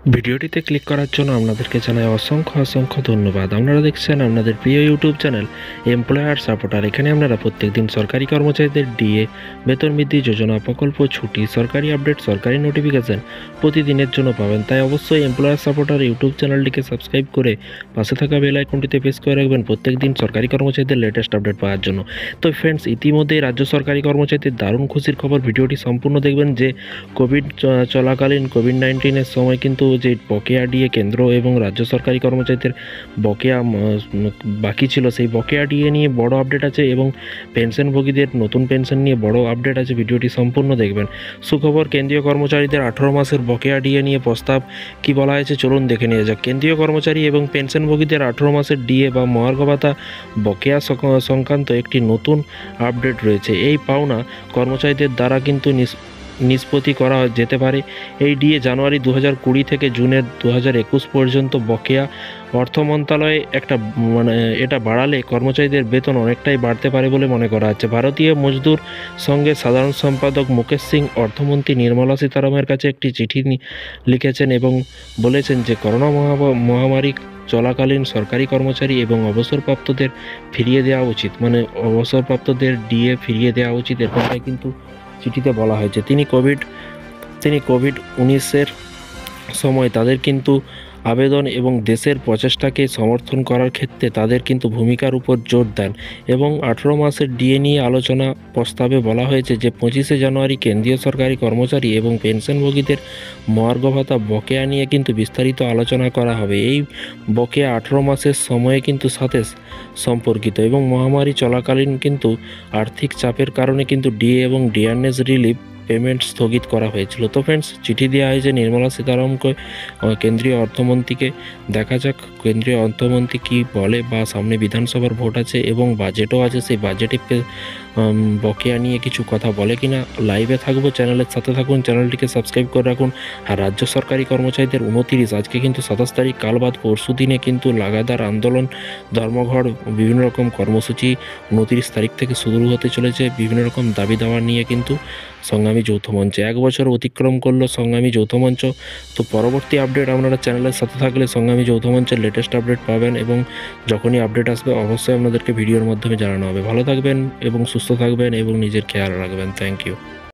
ভিডিওটিতে ক্লিক করার জন্য আপনাদেরকে জানাই অসংখ্য ধন্যবাদ। আপনারা দেখছেন আপনাদের প্রিয় ইউটিউব চ্যানেল এমপ্লয়ার সাপোর্টার। এখানে আপনারা প্রত্যেকদিন সরকারি কর্মচারীদের ডিএ, বেতন বৃদ্ধি, যোজনা, প্রকল্প, ছুটি, সরকারি আপডেট, সরকারি নোটিফিকেশন প্রতিদিনের জন্য পাবেন। তাই অবশ্যই এমপ্লয়ার সাপোর্টার ইউটিউব চ্যানেলটিকে সাবস্ক্রাইব করে পাশে থাকা বেল আইকনটিতে প্রেস করে রাখবেন প্রত্যেকদিন সরকারি কর্মচারীদের লেটেস্ট আপডেট পাওয়ার জন্য। তো ফ্রেন্ডস, ইতিমধ্যেই রাজ্য সরকারি কর্মচারীদের দারুণ খুশির খবর। ভিডিওটি সম্পূর্ণ দেখবেন যে চলাকালীন কোভিড-19-এর সময় কিন্তু যে বকেয়া ডিএ কেন্দ্র এবং রাজ্য সরকারি কর্মচারীদের বকেয়া বাকি ছিল, সেই বকেয়া ডিএ নিয়ে বড় আপডেট আছে এবং পেনশনভোগীদের নতুন পেনশন নিয়ে বড় আপডেট আছে। ভিডিওটি সম্পূর্ণ দেখবেন। সুখবর, কেন্দ্রীয় কর্মচারীদের 18 মাসের বকেয়া ডিএ নিয়ে প্রস্তাব কি বলা হয়েছে চলুন দেখে নিয়ে যাক। কেন্দ্রীয় কর্মচারী এবং পেনশনভোগীদের 18 মাসের ডিএ বা মহার্ঘ ভাতা বকেয়া সংক্রান্ত একটি নতুন আপডেট রয়েছে। এই পাওনা কর্মচারীদের দ্বারা কিন্তু নিষ্পত্তি করা যেতে পারে। এই ডিএ জানুয়ারি 2020 থেকে জুনের 2021 পর্যন্ত বকেয়া। অর্থ মন্ত্রণালয়ে এটা বাড়ালে কর্মচারীদের বেতন অনেকটাই বাড়তে পারে বলে মনে করা হচ্ছে। ভারতীয় মজদুর সংঘের সাধারণ সম্পাদক মুকেশ সিং অর্থমন্ত্রী নির্মলা সীতারামনের কাছে একটি চিঠি লিখেছেন এবং বলেছেন যে করোনা মহামারী চলাকালীন সরকারি কর্মচারী এবং অবসরপ্রাপ্তদের ফিরিয়ে দেওয়া উচিত, অবসরপ্রাপ্তদের ডিএ ফিরিয়ে দেওয়া উচিত, এরকমটাই কিন্তু চিঠিতে বলা হয়েছে। তিনি কোভিড-19-এর সময় তাদের কিন্তু আবেদন এবং দেশের প্রচেষ্টাকে সমর্থন করার ক্ষেত্রে তাদের কিন্তু ভূমিকার উপর জোর দেন এবং 18 মাসের ডিএ নিয়ে আলোচনা প্রস্তাবে বলা হয়েছে যে 25শে জানুয়ারি কেন্দ্রীয় সরকারি কর্মচারী এবং পেনশনভোগীদের মহার্ঘ ভাতা বকেয়া নিয়ে কিন্তু বিস্তারিত আলোচনা করা হবে। এই বকেয়া 18 মাসের সময়ে কিন্তু সাথে সম্পর্কিত এবং মহামারী চলাকালীন কিন্তু আর্থিক চাপের কারণে কিন্তু ডিএ এবং ডিআরএস রিলিফ পেমেন্ট স্থগিত করা হয়েছিল। তো ফ্রেন্ডস, চিঠি দেওয়া হয়েছে নির্মলা সীতারামনকে, কেন্দ্রীয় অর্থমন্ত্রীকে। দেখা যাক কেন্দ্রীয় অর্থমন্ত্রী কী বলে, বা সামনে বিধানসভার ভোট আছে এবং বাজেটও আছে, সেই বাজেটে বকেয়া নিয়ে কিছু কথা বলে কিনা। লাইভে থাকবো, চ্যানেলের সাথে থাকুন, চ্যানেলটিকে সাবস্ক্রাইব করে রাখুন। আর রাজ্য সরকারি কর্মচারীদের 29, আজকে কিন্তু 27 তারিখ, কাল বাদ পরশু দিনে কিন্তু লাগাতার আন্দোলন, ধর্মঘট, বিভিন্ন রকম কর্মসূচি 29 তারিখ থেকে শুরু হতে চলেছে। বিভিন্ন রকম দাবি দাওয়া নিয়ে কিন্তু সংগ্রামী যৌথ মঞ্চে 1 বছর অতিক্রম করলো সংগ্রামী যৌথ মঞ্চ। তো পরবর্তী আপডেট আপনারা চ্যানেলের সাথে থাকলে সংগ্রামী যৌথ মঞ্চের লেটেস্ট আপডেট পাবেন এবং যখনই আপডেট আসবে অবশ্যই আপনাদেরকে ভিডিওর মাধ্যমে জানানো হবে। ভালো থাকবেন এবং সুস্থ থাকবেন এবং নিজের খেয়াল রাখবেন। Thank you.